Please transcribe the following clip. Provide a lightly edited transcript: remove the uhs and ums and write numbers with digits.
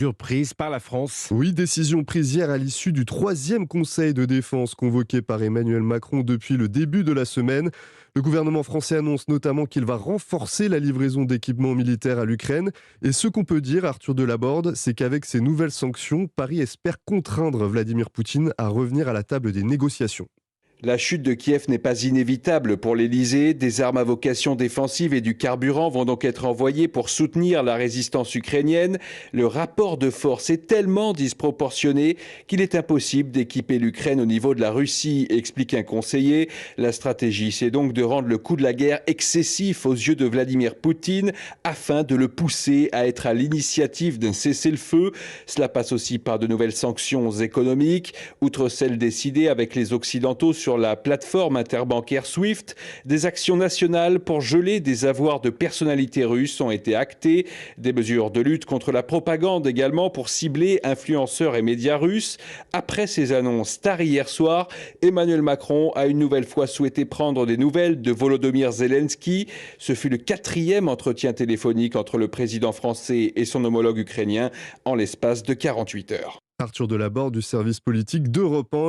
Surprise par la France. Oui, décision prise hier à l'issue du troisième conseil de défense convoqué par Emmanuel Macron depuis le début de la semaine. Le gouvernement français annonce notamment qu'il va renforcer la livraison d'équipements militaires à l'Ukraine. Et ce qu'on peut dire, Arthur Delaborde, c'est qu'avec ces nouvelles sanctions, Paris espère contraindre Vladimir Poutine à revenir à la table des négociations. La chute de Kiev n'est pas inévitable pour l'Elysée. Des armes à vocation défensive et du carburant vont donc être envoyés pour soutenir la résistance ukrainienne. Le rapport de force est tellement disproportionné qu'il est impossible d'équiper l'Ukraine au niveau de la Russie, explique un conseiller. La stratégie, c'est donc de rendre le coût de la guerre excessif aux yeux de Vladimir Poutine afin de le pousser à être à l'initiative d'un cessez-le-feu. Cela passe aussi par de nouvelles sanctions économiques, outre celles décidées avec les Occidentaux sur la plateforme interbancaire SWIFT. Des actions nationales pour geler des avoirs de personnalités russes ont été actées. Des mesures de lutte contre la propagande également pour cibler influenceurs et médias russes. Après ces annonces tard hier soir, Emmanuel Macron a une nouvelle fois souhaité prendre des nouvelles de Volodymyr Zelensky. Ce fut le 4e entretien téléphonique entre le président français et son homologue ukrainien en l'espace de 48 heures. Arthur Delaborde du service politique d'Europe 1.